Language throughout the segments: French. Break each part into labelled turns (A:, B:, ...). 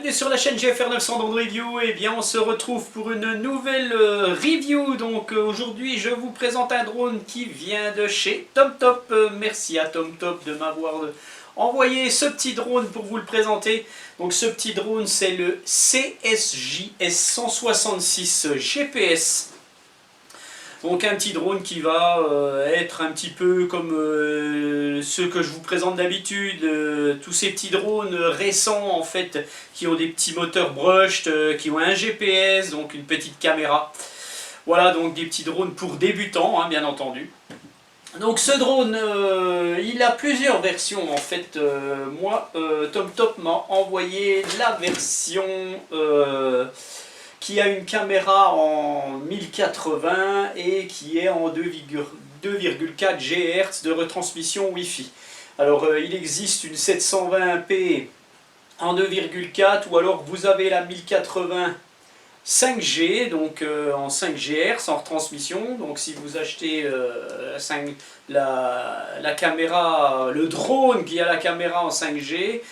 A: bienvenue sur la chaîne GFR 900 Drone Review. Et bien on se retrouve pour une nouvelle review. Donc aujourd'hui je vous présente un drone qui vient de chez TomTop. Merci à TomTop de m'avoir envoyé ce petit drone pour vous le présenter. Donc ce petit drone c'est le CSJS 166 GPS. Donc un petit drone qui va être un petit peu comme ceux que je vous présente d'habitude, tous ces petits drones récents en fait, qui ont des petits moteurs brushed, qui ont un GPS, donc une petite caméra. Voilà, donc des petits drones pour débutants, hein, bien entendu. Donc ce drone, il a plusieurs versions en fait. Moi, TomTop m'a envoyé la version qui a une caméra en 1080 et qui est en 2,4 GHz de retransmission Wi-Fi. Alors il existe une 720p en 2,4 ou alors vous avez la 1080 5G, donc en 5 GHz en retransmission. Donc si vous achetez la caméra, le drone qui a la caméra en 5G,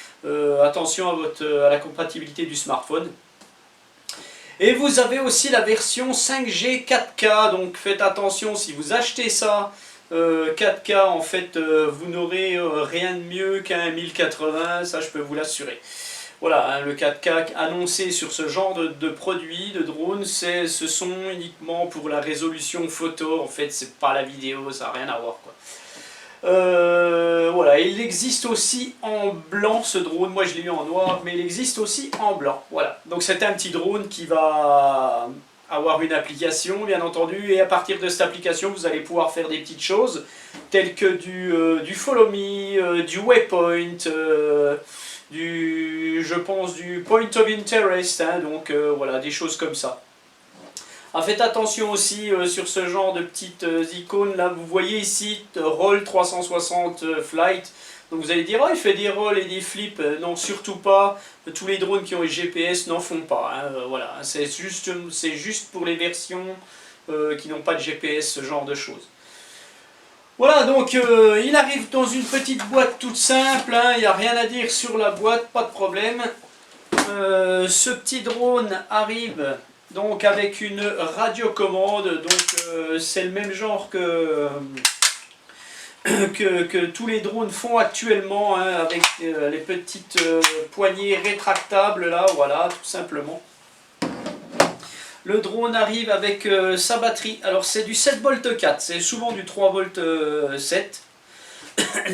A: attention à la compatibilité du smartphone. Et vous avez aussi la version 5G 4K, donc faites attention si vous achetez ça 4K, en fait vous n'aurez rien de mieux qu'un 1080, ça je peux vous l'assurer. Voilà, hein, le 4K annoncé sur ce genre de produits, de drones, ce sont uniquement pour la résolution photo, en fait c'est pas la vidéo, ça n'a rien à voir quoi. Voilà, il existe aussi en blanc ce drone, moi je l'ai eu en noir, mais il existe aussi en blanc, voilà. Donc c'est un petit drone qui va avoir une application bien entendu, et à partir de cette application vous allez pouvoir faire des petites choses, telles que du follow me, du waypoint, je pense du point of interest, hein, donc voilà, des choses comme ça. Faites attention aussi sur ce genre de petites icônes là, vous voyez ici Roll 360 Flight, donc vous allez dire oh il fait des rolls et des flips, non surtout pas, tous les drones qui ont le GPS n'en font pas, hein, voilà, c'est juste pour les versions qui n'ont pas de GPS, ce genre de choses. Voilà, donc il arrive dans une petite boîte toute simple, hein, il n'y a rien à dire sur la boîte, pas de problème. Ce petit drone arrive donc avec une radiocommande, donc c'est le même genre que tous les drones font actuellement, hein, avec les petites poignées rétractables là, voilà, tout simplement. Le drone arrive avec sa batterie, alors c'est du 7 V 4, c'est souvent du 3 V 7.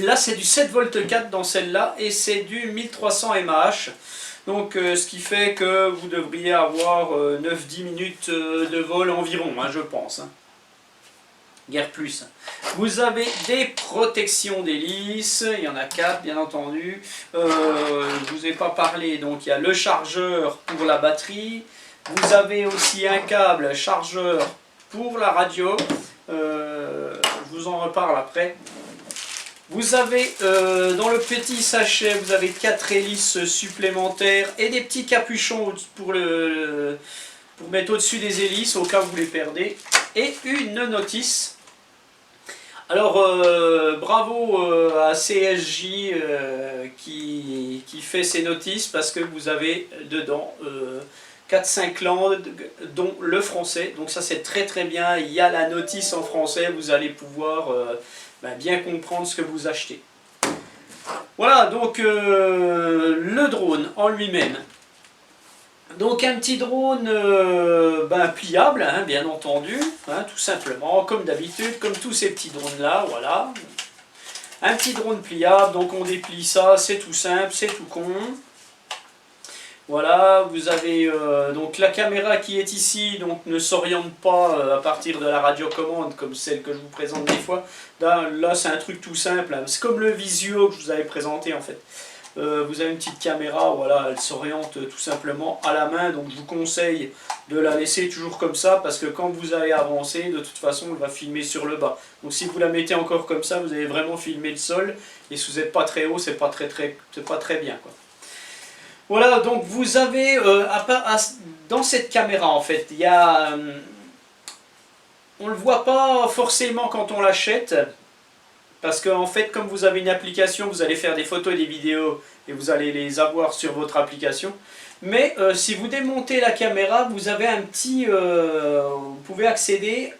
A: Là c'est du 7 V 4 dans celle-là et c'est du 1300 mAh. Donc ce qui fait que vous devriez avoir 9-10 minutes de vol environ, hein, je pense. Hein. Guère plus. Vous avez des protections d'hélice, il y en a 4 bien entendu. Je ne vous ai pas parlé, donc il y a le chargeur pour la batterie. Vous avez aussi un câble chargeur pour la radio. Je vous en reparle après. Vous avez dans le petit sachet, vous avez 4 hélices supplémentaires et des petits capuchons pour mettre au-dessus des hélices au cas où vous les perdez. Et une notice. Alors bravo à CSJ qui fait ces notices, parce que vous avez dedans 4-5 langues dont le français. Donc ça c'est très très bien, il y a la notice en français, vous allez pouvoir bien comprendre ce que vous achetez. Voilà, donc le drone en lui-même. Donc un petit drone pliable, hein, bien entendu, hein, tout simplement, comme d'habitude, comme tous ces petits drones là, voilà. Un petit drone pliable, donc on déplie ça, c'est tout simple, c'est tout con. Voilà, vous avez donc la caméra qui est ici, donc ne s'oriente pas à partir de la radiocommande comme celle que je vous présente des fois. Là c'est un truc tout simple, hein. C'est comme le Visuo que je vous avais présenté en fait. Vous avez une petite caméra, voilà, elle s'oriente tout simplement à la main, donc je vous conseille de la laisser toujours comme ça, parce que quand vous allez avancer, de toute façon elle va filmer sur le bas. Donc si vous la mettez encore comme ça, vous allez vraiment filmer le sol, et si vous n'êtes pas très haut, c'est pas très bien quoi. Voilà, donc vous avez, dans cette caméra en fait, il y a, on ne le voit pas forcément quand on l'achète, parce qu'en fait, comme vous avez une application, vous allez faire des photos et des vidéos, et vous allez les avoir sur votre application. Mais si vous démontez la caméra, vous avez un petit, vous pouvez accéder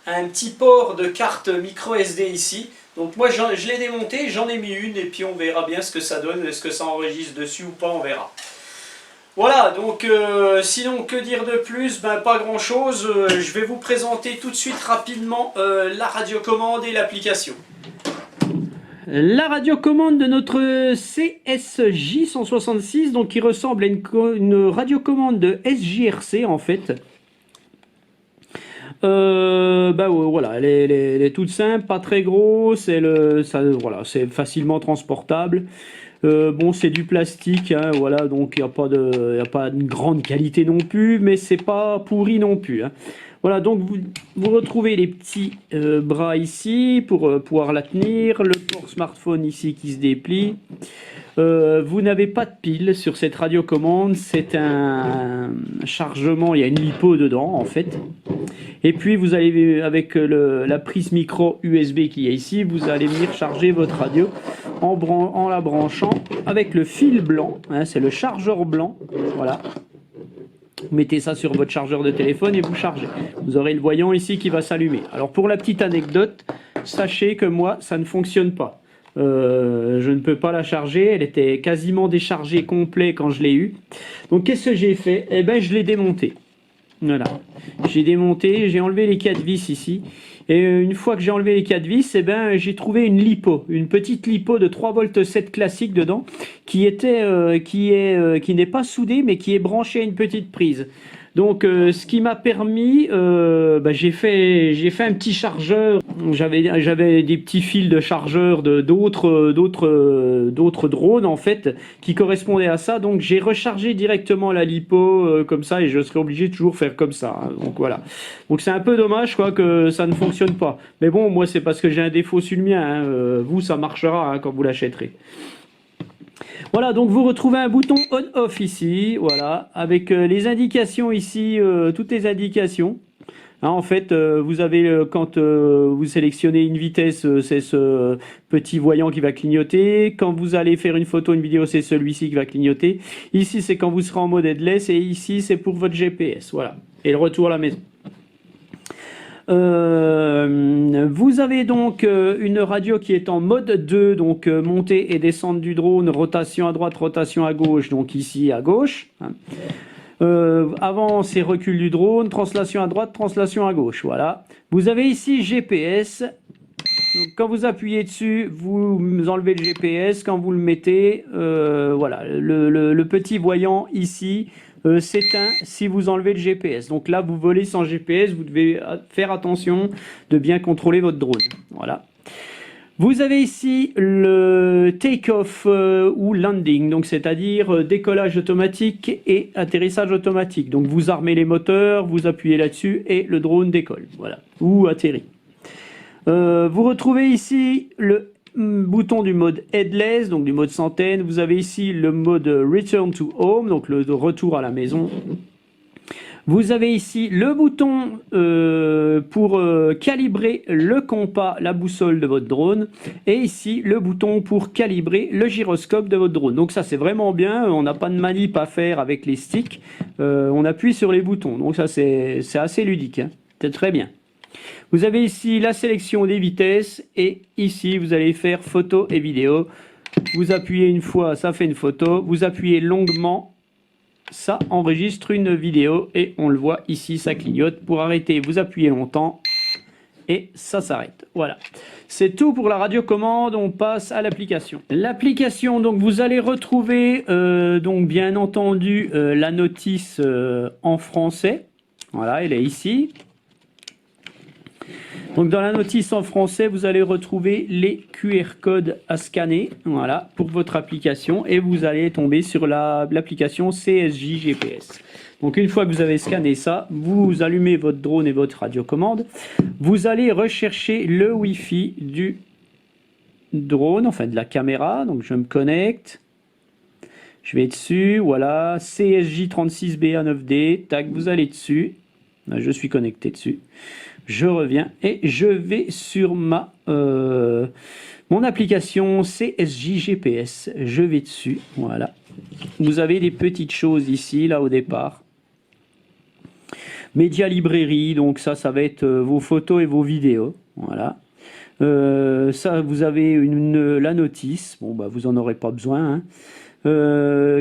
A: à un petit port de carte micro SD ici. Donc moi je l'ai démonté, j'en ai mis une et puis on verra bien ce que ça donne, est-ce que ça enregistre dessus ou pas, on verra. Voilà, donc sinon que dire de plus, ben pas grand chose, je vais vous présenter tout de suite rapidement la radiocommande et l'application. La radiocommande de notre CSJ 166, donc qui ressemble à une radiocommande de SJRC en fait. Voilà, elle est toute simple, pas très grosse, voilà, c'est facilement transportable. Bon, c'est du plastique, hein, voilà, donc il n'y a pas de grande qualité non plus, mais c'est pas pourri non plus. Hein. Voilà, donc vous retrouvez les petits bras ici pour pouvoir la tenir, le port smartphone ici qui se déplie. Vous n'avez pas de pile sur cette radiocommande, c'est un chargement, il y a une lipo dedans en fait. Et puis vous allez, avec la prise micro USB qui est ici, vous allez venir charger votre radio en la branchant avec le fil blanc, hein, c'est le chargeur blanc, voilà. Vous mettez ça sur votre chargeur de téléphone et vous chargez. Vous aurez le voyant ici qui va s'allumer. Alors pour la petite anecdote, sachez que moi, ça ne fonctionne pas. Je ne peux pas la charger, elle était quasiment déchargée complet quand je l'ai eue. Donc qu'est-ce que j'ai fait? Eh ben je l'ai démontée. Voilà, j'ai démonté, j'ai enlevé les 4 vis ici. Et une fois que j'ai enlevé les 4 vis, eh ben, j'ai trouvé une lipo, une petite lipo de 3,7 V classique dedans, qui n'est pas soudée, mais qui est branchée à une petite prise. Donc, ce qui m'a permis, j'ai fait un petit chargeur. J'avais des petits fils de chargeur d'autres drones en fait qui correspondaient à ça. Donc, j'ai rechargé directement la lipo comme ça et je serai obligé de toujours faire comme ça. Hein. Donc voilà. Donc c'est un peu dommage quoi que ça ne fonctionne pas. Mais bon, moi c'est parce que j'ai un défaut sur le mien. Hein. Vous, ça marchera hein, quand vous l'achèterez. Voilà, donc vous retrouvez un bouton on-off ici, voilà, avec les indications ici, toutes les indications. Hein, en fait, vous avez, quand vous sélectionnez une vitesse, c'est ce petit voyant qui va clignoter. Quand vous allez faire une photo, une vidéo, c'est celui-ci qui va clignoter. Ici, c'est quand vous serez en mode headless et ici, c'est pour votre GPS, voilà. Et le retour à la maison. Vous avez donc une radio qui est en mode 2, donc montée et descente du drone, rotation à droite, rotation à gauche, donc ici à gauche. Hein. Avant c'est recul du drone, translation à droite, translation à gauche, voilà. Vous avez ici GPS. Donc, quand vous appuyez dessus, vous enlevez le GPS. Quand vous le mettez, voilà, le petit voyant ici s'éteint si vous enlevez le GPS. Donc là, vous volez sans GPS, vous devez faire attention de bien contrôler votre drone. Voilà. Vous avez ici le take-off ou landing, donc c'est-à-dire décollage automatique et atterrissage automatique. Donc vous armez les moteurs, vous appuyez là-dessus et le drone décolle, voilà, ou atterrit. Vous retrouvez ici le bouton du mode headless, donc du mode centaine. Vous avez ici le mode return to home, donc le retour à la maison. Vous avez ici le bouton pour calibrer le compas, la boussole de votre drone. Et ici, le bouton pour calibrer le gyroscope de votre drone. Donc ça, c'est vraiment bien. On n'a pas de manip à faire avec les sticks. On appuie sur les boutons. Donc ça, c'est assez ludique. Hein. C'est très bien. Vous avez ici la sélection des vitesses. Et ici, vous allez faire photo et vidéo. Vous appuyez une fois, ça fait une photo. Vous appuyez longuement. Ça enregistre une vidéo et on le voit ici, ça clignote. Pour arrêter, vous appuyez longtemps et ça s'arrête. Voilà. C'est tout pour la radiocommande. On passe à l'application. L'application, donc vous allez retrouver donc bien entendu la notice en français. Voilà, elle est ici. Donc dans la notice en français, vous allez retrouver les QR codes à scanner, voilà, pour votre application, et vous allez tomber sur l'application CSJ GPS. Donc une fois que vous avez scanné ça, vous allumez votre drone et votre radiocommande. Vous allez rechercher le Wi-Fi du drone, enfin de la caméra. Donc je me connecte. Je vais dessus, voilà, CSJ36BA9D. Tac, vous allez dessus. Là, je suis connecté dessus. Je reviens et je vais sur mon application CSJ GPS. Je vais dessus, voilà. Vous avez des petites choses ici, là au départ. Média librairie, donc ça va être vos photos et vos vidéos, voilà. Ça, vous avez la notice, bon bah vous en aurez pas besoin, hein.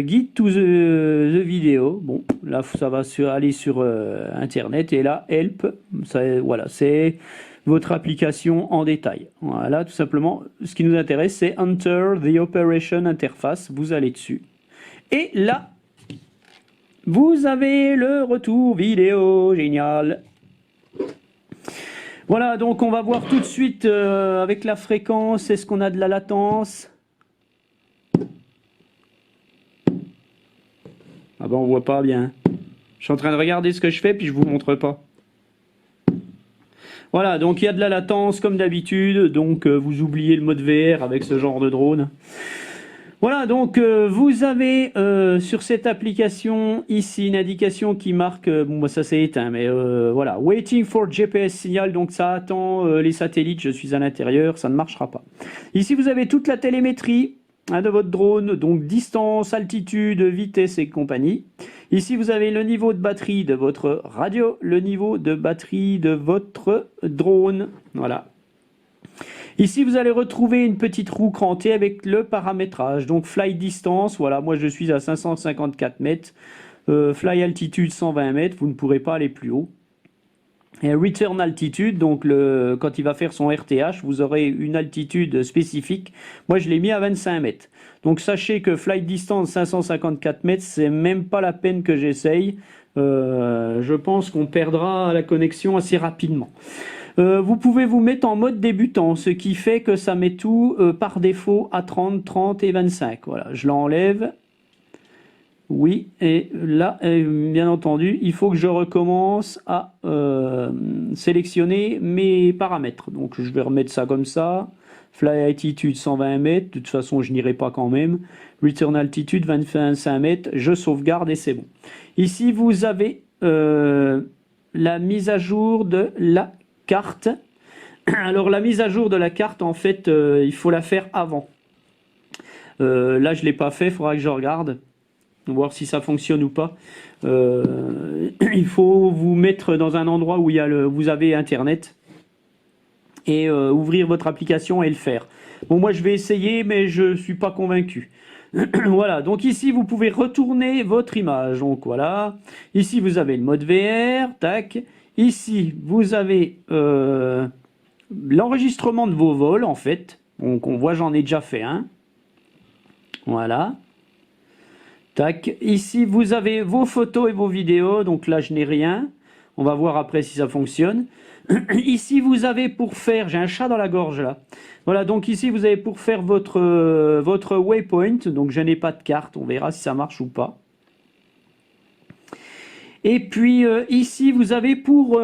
A: Guide to the vidéo, bon là ça va aller sur internet, et là help, ça, voilà, c'est votre application en détail. Voilà, tout simplement, ce qui nous intéresse, c'est Enter the Operation Interface, vous allez dessus. Et là, vous avez le retour vidéo, génial. Voilà, donc on va voir tout de suite avec la fréquence, est-ce qu'on a de la latence? Ah ben on voit pas bien. Je suis en train de regarder ce que je fais, puis je vous montre pas. Voilà, donc il y a de la latence comme d'habitude, donc vous oubliez le mode VR avec ce genre de drone. Voilà, donc vous avez sur cette application ici une indication qui marque, bon bah, ça s'est éteint, mais voilà, waiting for GPS signal, donc ça attend les satellites, je suis à l'intérieur, ça ne marchera pas. Ici vous avez toute la télémétrie de votre drone, donc distance, altitude, vitesse et compagnie. Ici vous avez le niveau de batterie de votre radio, le niveau de batterie de votre drone, voilà. Ici, vous allez retrouver une petite roue crantée avec le paramétrage. Donc, flight distance, voilà, moi je suis à 554 mètres. Fly altitude 120 mètres, vous ne pourrez pas aller plus haut. Et return altitude, donc quand il va faire son RTH, vous aurez une altitude spécifique. Moi, je l'ai mis à 25 mètres. Donc, sachez que flight distance 554 mètres, c'est même pas la peine que j'essaye. Je pense qu'on perdra la connexion assez rapidement. Vous pouvez vous mettre en mode débutant, ce qui fait que ça met tout par défaut à 30, 30 et 25. Voilà, je l'enlève. Oui, et là, bien entendu, il faut que je recommence à sélectionner mes paramètres. Donc, je vais remettre ça comme ça. Fly altitude 120 mètres, de toute façon, je n'irai pas quand même. Return altitude 25 mètres, je sauvegarde et c'est bon. Ici, vous avez la mise à jour de la carte. Alors la mise à jour de la carte, en fait, il faut la faire avant. Là, je ne l'ai pas fait, il faudra que je regarde, voir si ça fonctionne ou pas. Il faut vous mettre dans un endroit où vous avez Internet et ouvrir votre application et le faire. Bon, moi, je vais essayer, mais je ne suis pas convaincu. Voilà, donc ici, vous pouvez retourner votre image. Donc voilà, ici, vous avez le mode VR, tac. Ici, vous avez l'enregistrement de vos vols, en fait. Donc, on voit, j'en ai déjà fait un. Voilà. Tac. Ici, vous avez vos photos et vos vidéos. Donc là, je n'ai rien. On va voir après si ça fonctionne. Ici, vous avez pour faire... J'ai un chat dans la gorge, là. Voilà, donc ici, vous avez pour faire votre waypoint. Donc, je n'ai pas de carte. On verra si ça marche ou pas. Et puis ici, vous avez pour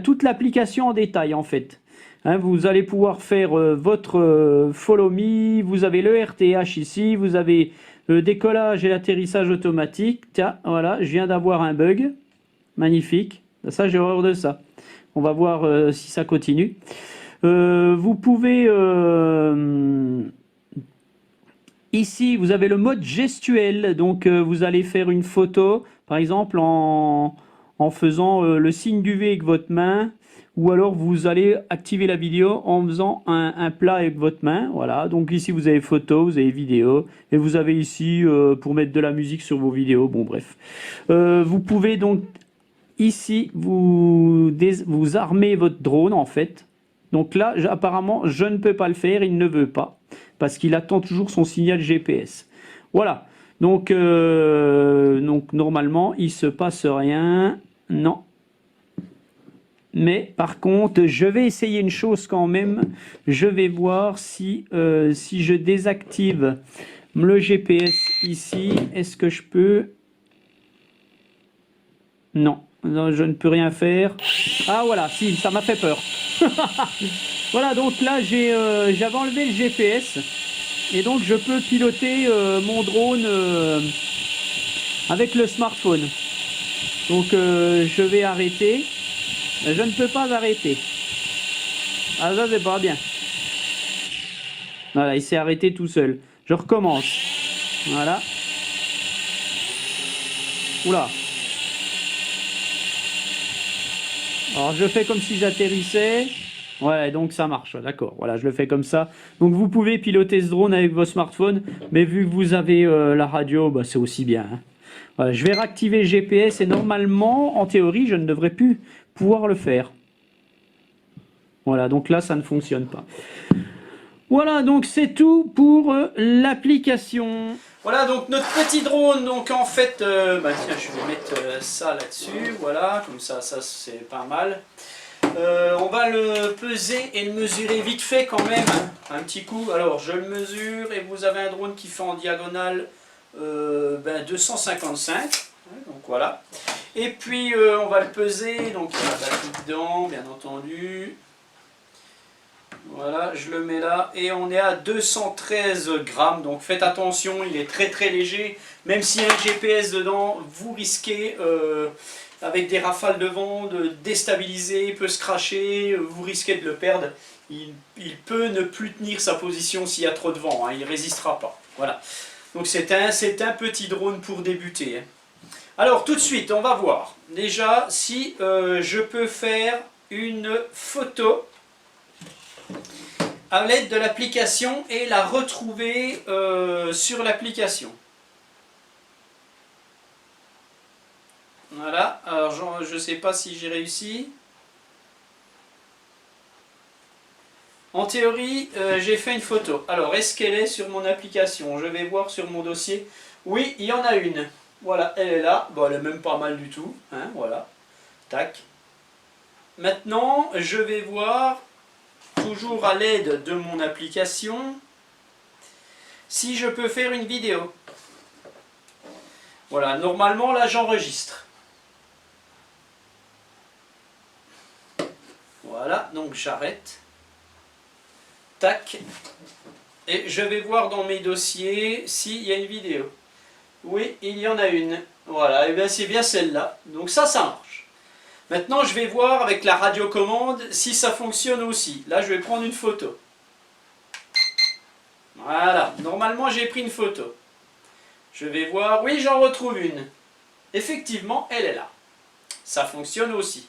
A: toute l'application en détail, en fait. Hein, vous allez pouvoir faire votre Follow Me, vous avez le RTH ici, vous avez le décollage et l'atterrissage automatique. Tiens, voilà, je viens d'avoir un bug. Magnifique. Ça, j'ai horreur de ça. On va voir si ça continue. Vous pouvez... Ici, vous avez le mode gestuel, donc vous allez faire une photo, par exemple en faisant le signe du V avec votre main, ou alors vous allez activer la vidéo en faisant un plat avec votre main. Voilà, donc ici vous avez photo, vous avez vidéo, et vous avez ici pour mettre de la musique sur vos vidéos, bon bref. Vous pouvez donc ici vous armer votre drone en fait. Donc là, apparemment, je ne peux pas le faire, il ne veut pas, parce qu'il attend toujours son signal GPS. Voilà, donc normalement, il ne se passe rien, non. Mais par contre, je vais essayer une chose quand même, je vais voir si je désactive le GPS ici, est-ce que je peux... Non, non, je ne peux rien faire. Ah voilà, si, ça m'a fait peur. Voilà, donc là j'avais enlevé le GPS et donc je peux piloter mon drone avec le smartphone. Donc je vais arrêter. Je ne peux pas arrêter. Ah ça c'est pas bien. Voilà, il s'est arrêté tout seul. Je recommence. Voilà. Oula. Alors je fais comme si j'atterrissais. Ouais, donc ça marche, d'accord. Voilà, je le fais comme ça. Donc vous pouvez piloter ce drone avec vos smartphones, mais vu que vous avez la radio, bah, c'est aussi bien. Hein. Voilà, je vais réactiver le GPS et normalement, en théorie, je ne devrais plus pouvoir le faire. Voilà, donc là, ça ne fonctionne pas. Voilà, donc c'est tout pour l'application. Voilà, donc notre petit drone, donc en fait, bah, tiens, je vais mettre ça là-dessus, voilà, comme ça c'est pas mal. On va le peser et le mesurer vite fait quand même, hein, un petit coup. Alors je le mesure et vous avez un drone qui fait en diagonale 255, donc voilà. Et puis on va le peser, donc il y a la batterie dedans, bien entendu. Voilà, je le mets là et on est à 213 grammes, donc faites attention, il est très très léger. Même s'il y a un GPS dedans, vous risquez, avec des rafales de vent, de déstabiliser, il peut se cracher, vous risquez de le perdre. Il peut ne plus tenir sa position s'il y a trop de vent, hein, il ne résistera pas. Voilà, donc c'est un petit drone pour débuter. Hein. Alors tout de suite, on va voir déjà si je peux faire une photo à l'aide de l'application et la retrouver sur l'application. Voilà, alors je ne sais pas si j'ai réussi. En théorie, j'ai fait une photo. Alors, est-ce qu'elle est sur mon application? Je vais voir sur mon dossier. Oui, il y en a une. Voilà, elle est là. Bon, elle est même pas mal du tout. Hein, voilà. Tac. Maintenant, je vais voir, toujours à l'aide de mon application, si je peux faire une vidéo. Voilà, normalement là j'enregistre. Voilà, donc j'arrête. Tac. Et je vais voir dans mes dossiers s'il y a une vidéo. Oui, il y en a une. Voilà, et bien c'est bien celle-là. Donc ça marche. Maintenant je vais voir avec la radiocommande si ça fonctionne aussi. Là je vais prendre une photo. Voilà, normalement j'ai pris une photo. Je vais voir, oui j'en retrouve une. Effectivement, elle est là. Ça fonctionne aussi.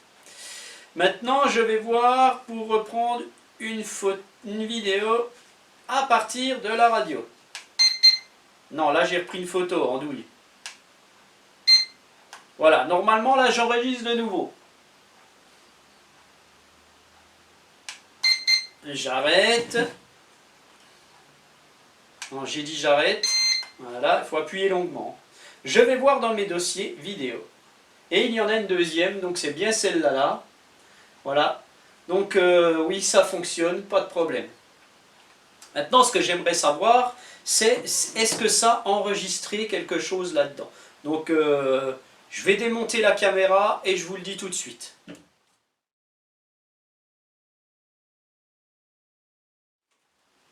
A: Maintenant, je vais voir pour reprendre une vidéo à partir de la radio. Non, là j'ai repris une photo en douille. Voilà, normalement là j'enregistre de nouveau. J'arrête. Non, j'ai dit j'arrête. Voilà, il faut appuyer longuement. Je vais voir dans mes dossiers vidéo. Et il y en a une deuxième, donc c'est bien celle-là. Là. Voilà. Donc oui, ça fonctionne, pas de problème. Maintenant, ce que j'aimerais savoir, c'est est-ce que ça a enregistré quelque chose là-dedans. Donc je vais démonter la caméra et je vous le dis tout de suite.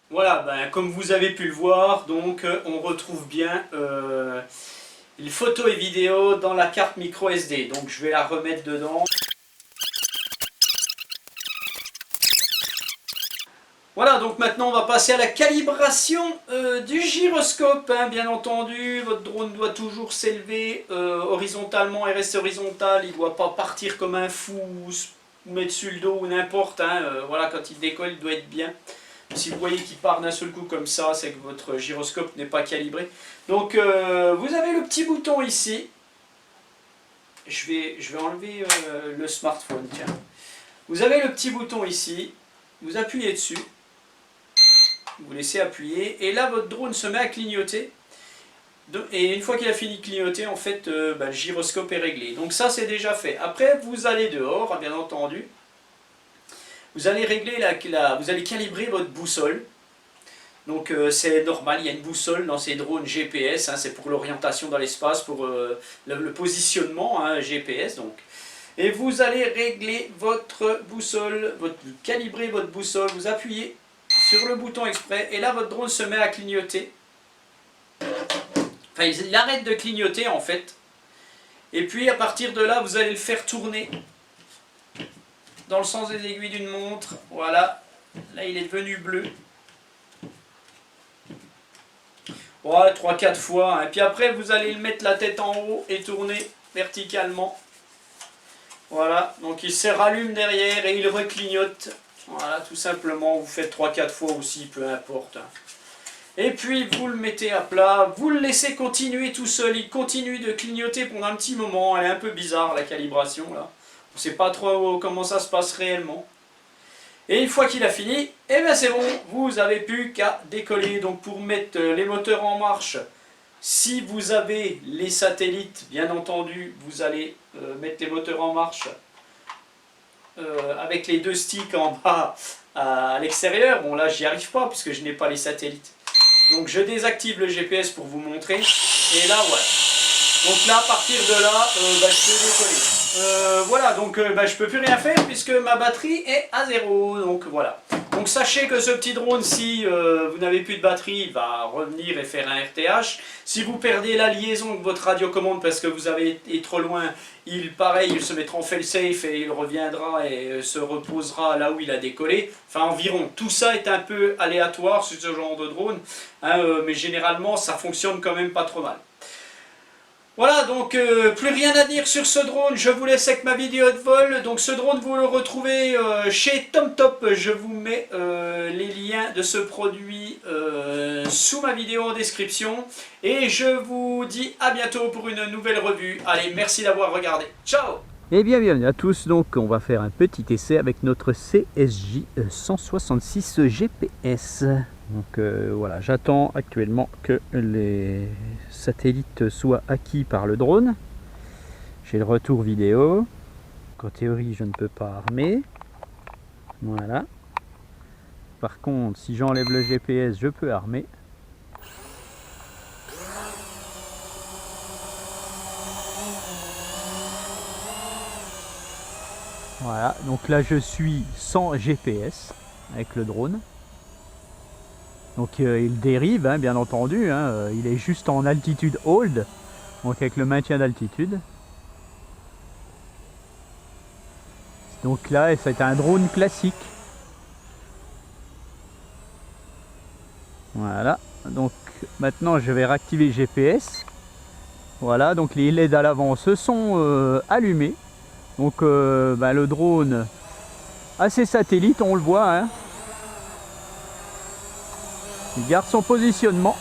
A: Voilà, ben, comme vous avez pu le voir, donc on retrouve bien les photos et vidéos dans la carte micro SD. Donc je vais la remettre dedans. Voilà, donc maintenant on va passer à la calibration du gyroscope. Hein, bien entendu, votre drone doit toujours s'élever horizontalement et rester horizontal. Il ne doit pas partir comme un fou ou mettre sur le dos ou n'importe. Hein, voilà, quand il décolle, il doit être bien. Si vous voyez qu'il part d'un seul coup comme ça, c'est que votre gyroscope n'est pas calibré. Donc vous avez le petit bouton ici. Je vais enlever le smartphone, tiens. Vous avez le petit bouton ici. Vous appuyez dessus. Vous laissez appuyer. Et là, votre drone se met à clignoter. Et une fois qu'il a fini de clignoter, en fait, le gyroscope est réglé. Donc ça, c'est déjà fait. Après, vous allez dehors, bien entendu. Vous allez régler vous allez calibrer votre boussole. Donc c'est normal, il y a une boussole dans ces drones GPS, hein, c'est pour l'orientation dans l'espace, pour le positionnement hein, GPS. Donc. Et vous allez régler votre boussole, calibrer votre boussole, vous appuyez sur le bouton exprès, et là votre drone se met à clignoter. Enfin, il arrête de clignoter en fait. Et puis à partir de là, vous allez le faire tourner dans le sens des aiguilles d'une montre. Voilà, là il est devenu bleu. Ouais, 3-4 fois. Et puis après, vous allez le mettre la tête en haut et tourner verticalement. Voilà, donc il se rallume derrière et il reclignote. Voilà, tout simplement, vous faites 3-4 fois aussi, peu importe. Et puis vous le mettez à plat, vous le laissez continuer tout seul, il continue de clignoter pendant un petit moment. Elle est un peu bizarre la calibration là. On ne sait pas trop comment ça se passe réellement. Et une fois qu'il a fini, et bien c'est bon, vous n'avez plus qu'à décoller. Donc pour mettre les moteurs en marche, si vous avez les satellites, bien entendu, vous allez mettre les moteurs en marche avec les deux sticks en bas à l'extérieur. Bon là j'y arrive pas puisque je n'ai pas les satellites. Donc je désactive le GPS pour vous montrer. Et là voilà. Donc là à partir de là, je peux décoller. Voilà, donc je peux plus rien faire puisque ma batterie est à 0. Donc voilà. Donc sachez que ce petit drone, si vous n'avez plus de batterie, il va revenir et faire un RTH. Si vous perdez la liaison avec votre radiocommande parce que vous avez été trop loin, pareil, il se mettra en fail-safe et il reviendra et se reposera là où il a décollé. Enfin environ. Tout ça est un peu aléatoire sur ce genre de drone, hein, mais généralement ça fonctionne quand même pas trop mal. Voilà, donc plus rien à dire sur ce drone, je vous laisse avec ma vidéo de vol. Donc ce drone, vous le retrouvez chez TomTop. Je vous mets les liens de ce produit sous ma vidéo en description. Et je vous dis à bientôt pour une nouvelle revue. Allez, merci d'avoir regardé. Ciao!
B: Eh bien, bienvenue à tous. Donc, on va faire un petit essai avec notre CSJ 166 GPS. Donc voilà, j'attends actuellement que les satellites soient acquis par le drone. J'ai le retour vidéo. En théorie, je ne peux pas armer. Voilà. Par contre, si j'enlève le GPS, je peux armer. Voilà, donc là je suis sans GPS avec le drone. Donc il dérive, hein, bien entendu, hein, il est juste en altitude hold, donc avec le maintien d'altitude. Donc là c'est un drone classique. Voilà, donc maintenant je vais réactiver GPS. Voilà, donc les LED à l'avant se sont allumés. Donc le drone a ses satellites, on le voit, hein. Il garde son positionnement.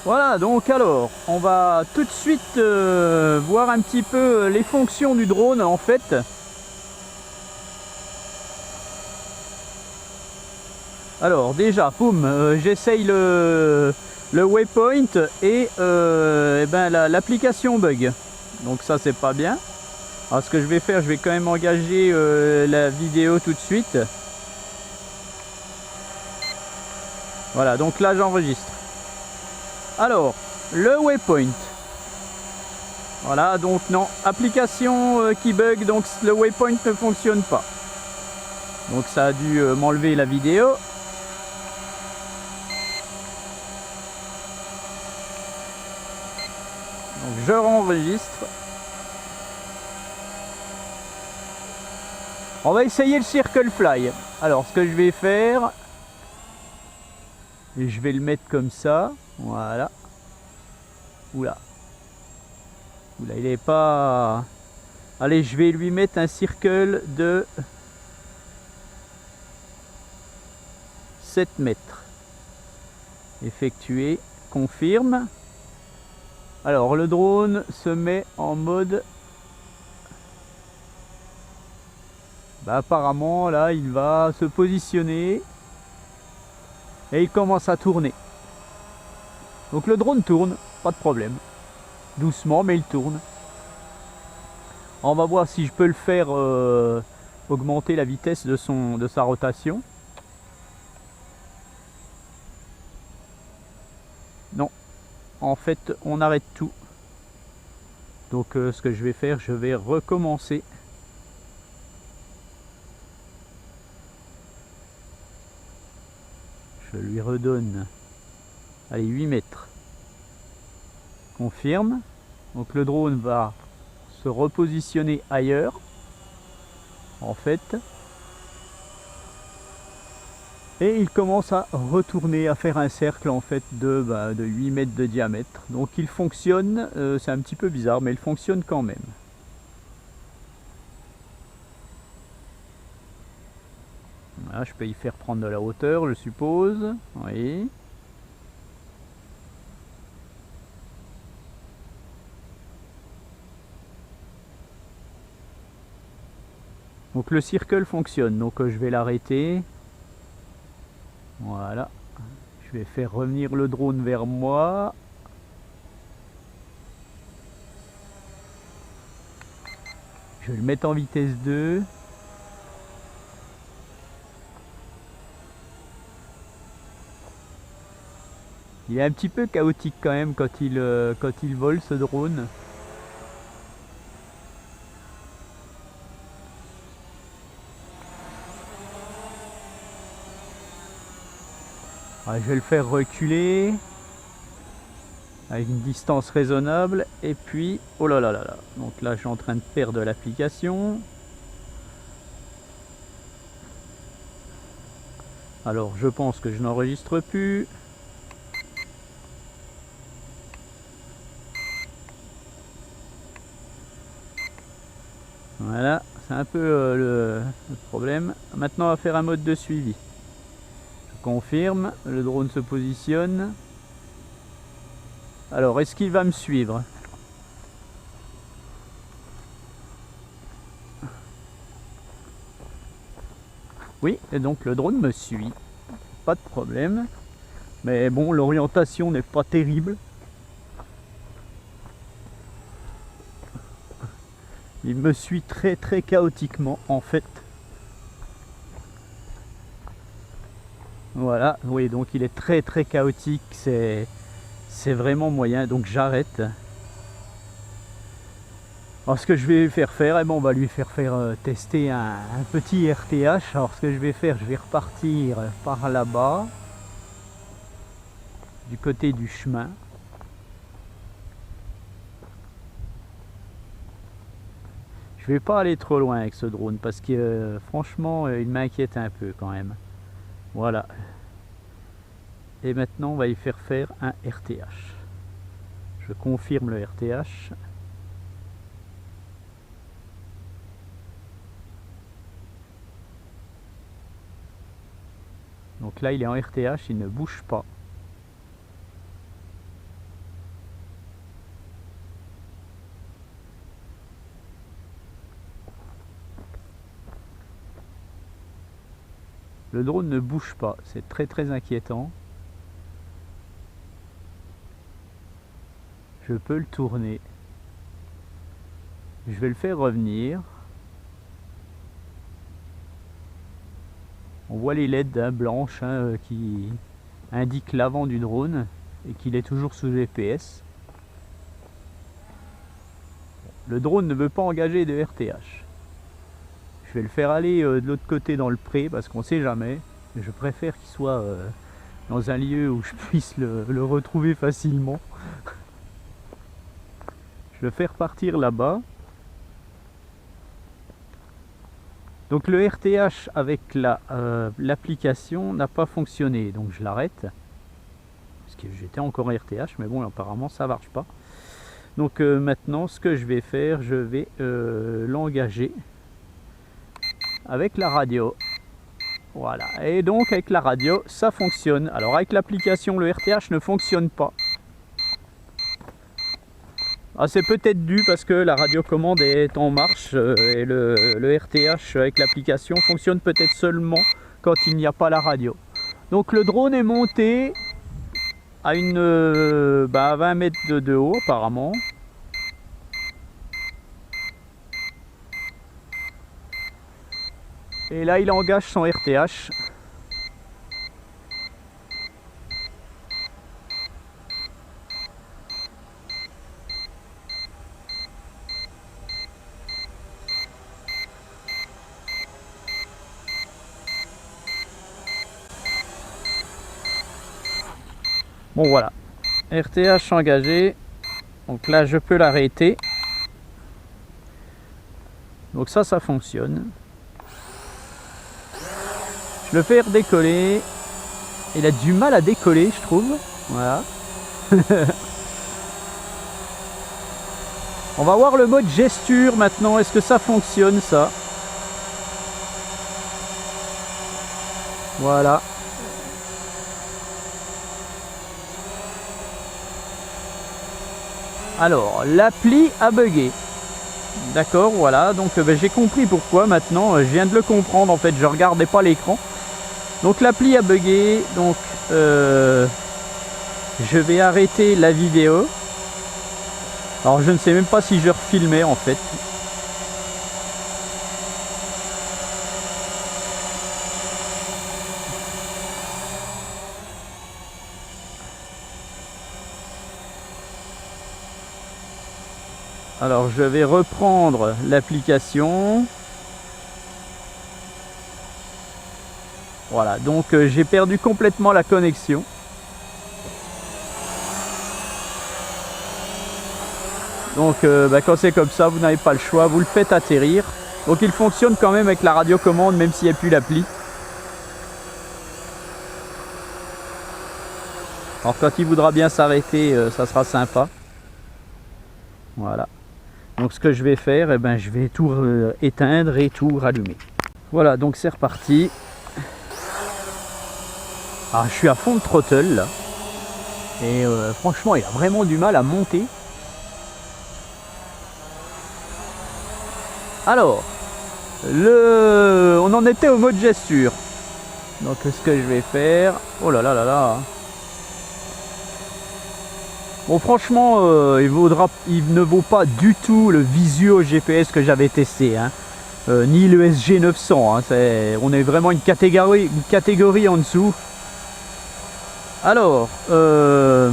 B: Voilà, donc alors, on va tout de suite voir un petit peu les fonctions du drone en fait. Alors déjà, boum, j'essaye le waypoint et l'application bug. Donc ça c'est pas bien. Alors ce que je vais faire, je vais quand même engager la vidéo tout de suite. Voilà, donc là j'enregistre. Alors, le waypoint. Voilà, donc non, application qui bug, donc le waypoint ne fonctionne pas. Donc ça a dû m'enlever la vidéo. Donc je enregistre. On va essayer le Circle Fly. Alors ce que je vais faire, je vais le mettre comme ça. Voilà. Oula. Oula, il est pas... Allez, je vais lui mettre un circle de 7 mètres. Effectué. Confirme. Alors le drone se met en mode... apparemment là il va se positionner et il commence à tourner. Donc le drone tourne, pas de problème. Doucement mais il tourne. On va voir si je peux le faire augmenter la vitesse de sa rotation. Non, en fait on arrête tout. Donc ce que je vais faire, je vais recommencer. Je lui redonne, allez, 8 mètres. Confirme. Donc le drone va se repositionner ailleurs, en fait. Et il commence à retourner, à faire un cercle en fait de 8 mètres de diamètre. Donc il fonctionne, c'est un petit peu bizarre, mais il fonctionne quand même. Voilà, je peux y faire prendre de la hauteur, je suppose. Oui. Donc le circle fonctionne, donc je vais l'arrêter. Voilà. Je vais faire revenir le drone vers moi. Je vais le mettre en vitesse 2. Il est un petit peu chaotique quand même quand il vole ce drone. Je vais le faire reculer avec une distance raisonnable et puis oh là là là là, donc là je suis en train de perdre l'application. Alors je pense que je n'enregistre plus. Voilà, c'est un peu le problème. Maintenant on va faire un mode de suivi. Je confirme, le drone se positionne. Alors, est-ce qu'il va me suivre? Oui, et donc le drone me suit. Pas de problème. Mais bon, l'orientation n'est pas terrible. Il me suit très très chaotiquement en fait. Voilà, oui, donc il est très très chaotique. C'est vraiment moyen, donc j'arrête. Alors ce que je vais lui faire faire, on va lui faire tester un petit RTH. Alors ce que je vais faire, je vais repartir par là-bas, du côté du chemin. Je vais pas aller trop loin avec ce drone parce que franchement il m'inquiète un peu quand même. Voilà. Et maintenant on va lui faire faire un RTH. Je confirme le RTH. Donc là il est en RTH, il ne bouge pas. Le drone ne bouge pas, c'est très très inquiétant. Je peux le tourner. Je vais le faire revenir. On voit les LED blanches qui indiquent l'avant du drone et qu'il est toujours sous GPS. Le drone ne veut pas engager de RTH. Je vais le faire aller de l'autre côté dans le pré parce qu'on ne sait jamais. Je préfère qu'il soit dans un lieu où je puisse le retrouver facilement. Je vais faire partir là-bas. Donc le RTH avec l'application n'a pas fonctionné. Donc je l'arrête. Parce que j'étais encore en RTH, mais bon, apparemment ça ne marche pas. Donc maintenant, ce que je vais faire, je vais l'engager avec la radio. Voilà, et donc avec la radio ça fonctionne. Alors avec l'application le RTH ne fonctionne pas. C'est peut-être dû parce que la radiocommande est en marche et le RTH avec l'application fonctionne peut-être seulement quand il n'y a pas la radio. Donc le drone est monté à 20 mètres de haut apparemment. Et là il engage son RTH. Bon voilà, RTH engagé. Donc là je peux l'arrêter. Donc ça fonctionne. Je le fais redécoller. Il a du mal à décoller, je trouve. Voilà. On va voir le mode gesture maintenant. Est-ce que ça fonctionne, ça? Voilà. Alors, l'appli a bugué. D'accord, voilà. Donc, j'ai compris pourquoi maintenant. Je viens de le comprendre, en fait. Je regardais pas l'écran. Donc, l'appli a bugué. Donc, je vais arrêter la vidéo. Alors, je ne sais même pas si je refilmais, en fait. Alors je vais reprendre l'application. Voilà, donc j'ai perdu complètement la connexion. Donc quand c'est comme ça, vous n'avez pas le choix, vous le faites atterrir. Donc il fonctionne quand même avec la radiocommande, même s'il n'y a plus l'appli. Alors quand il voudra bien s'arrêter, ça sera sympa. Voilà. Donc ce que je vais faire, eh ben, je vais tout éteindre et tout rallumer. Voilà, donc c'est reparti. Alors je suis à fond de throttle là. Et franchement, il a vraiment du mal à monter. Alors, on en était au mode gesture. Donc ce que je vais faire... Oh là là là là. Bon, franchement, il ne vaut pas du tout le Visuo GPS que j'avais testé, hein. Ni le SG900. Hein. On est vraiment une catégorie en dessous. Alors, on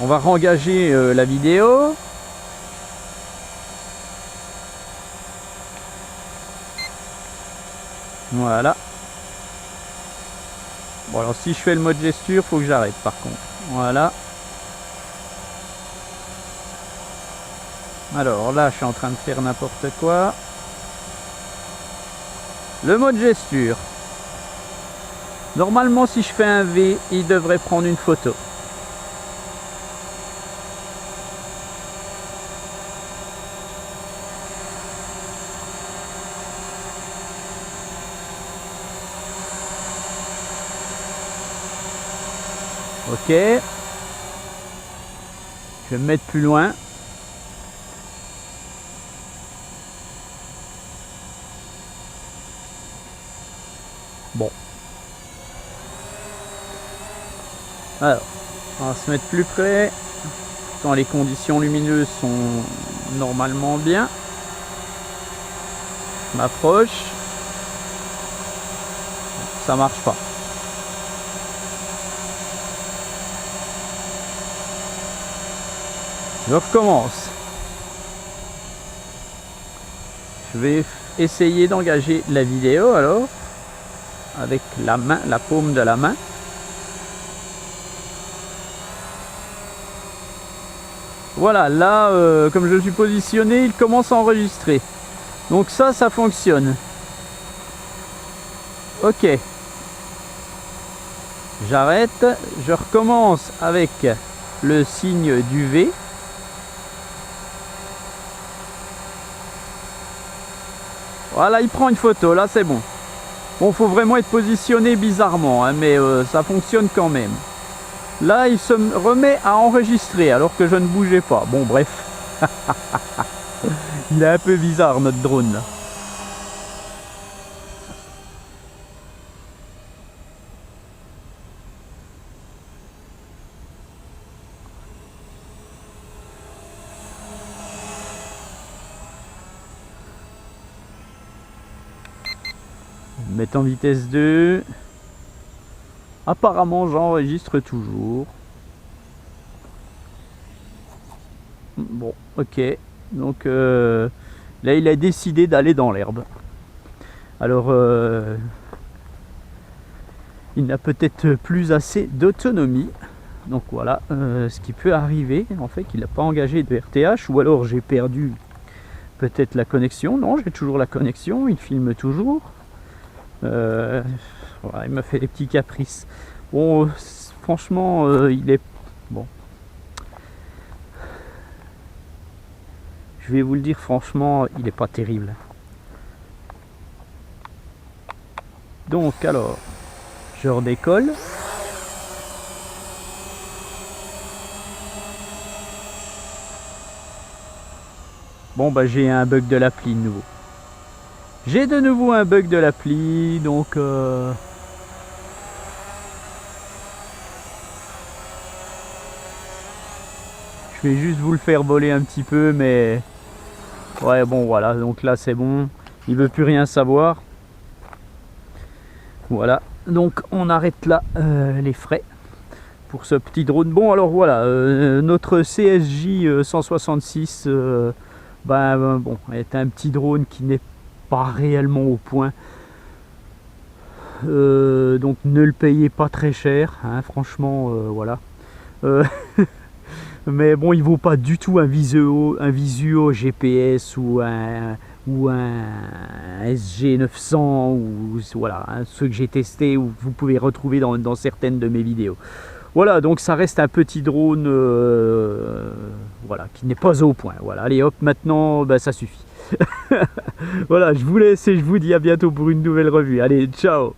B: va rengager la vidéo. Voilà. Bon, alors si je fais le mode gesture, faut que j'arrête par contre. Voilà. Alors là, je suis en train de faire n'importe quoi. Le mode gesture. Normalement, si je fais un V, il devrait prendre une photo. Ok. Je vais me mettre plus loin. Bon. Alors, on va se mettre plus près. Pourtant, les conditions lumineuses sont normalement bien. Je m'approche. Ça marche pas. Je recommence. Je vais essayer d'engager la vidéo alors. Avec la main, la paume de la main. Voilà, là, comme je suis positionné, il commence à enregistrer. Donc ça fonctionne. Ok. J'arrête. Je recommence avec le signe du V. Voilà, il prend une photo. Là, c'est bon. Bon, faut vraiment être positionné bizarrement, hein, mais ça fonctionne quand même. Là, il se remet à enregistrer alors que je ne bougeais pas. Bon, bref. Il est un peu bizarre, notre drone, là. Mettre en vitesse 2. Apparemment j'enregistre toujours. Bon, ok. Donc là il a décidé d'aller dans l'herbe. Alors il n'a peut-être plus assez d'autonomie. Donc voilà, ce qui peut arriver en fait qu'il n'a pas engagé de RTH, ou alors j'ai perdu peut-être la connexion. Non, j'ai toujours la connexion, il filme toujours. Voilà, il m'a fait des petits caprices. Bon, franchement, il est... Bon. Je vais vous le dire, franchement, il n'est pas terrible. Donc, alors, je redécolle. Bon, bah, j'ai un bug de l'appli de nouveau. J'ai de nouveau un bug de l'appli, donc... Je vais juste vous le faire voler un petit peu, mais... Ouais, bon, voilà, donc là, c'est bon. Il veut plus rien savoir. Voilà, donc on arrête là les frais pour ce petit drone. Bon, alors voilà, notre CSJ 166, bon, est un petit drone qui n'est pas réellement au point. Donc ne le payez pas très cher, hein, franchement, voilà. Mais bon, il vaut pas du tout un Visuo GPS ou un SG900 ou voilà, hein, ceux que j'ai testés ou vous pouvez retrouver dans certaines de mes vidéos. Voilà, donc ça reste un petit drone voilà, qui n'est pas au point. Voilà, allez hop, maintenant bah, ça suffit. Voilà, je vous laisse et je vous dis à bientôt pour une nouvelle revue. Allez, ciao.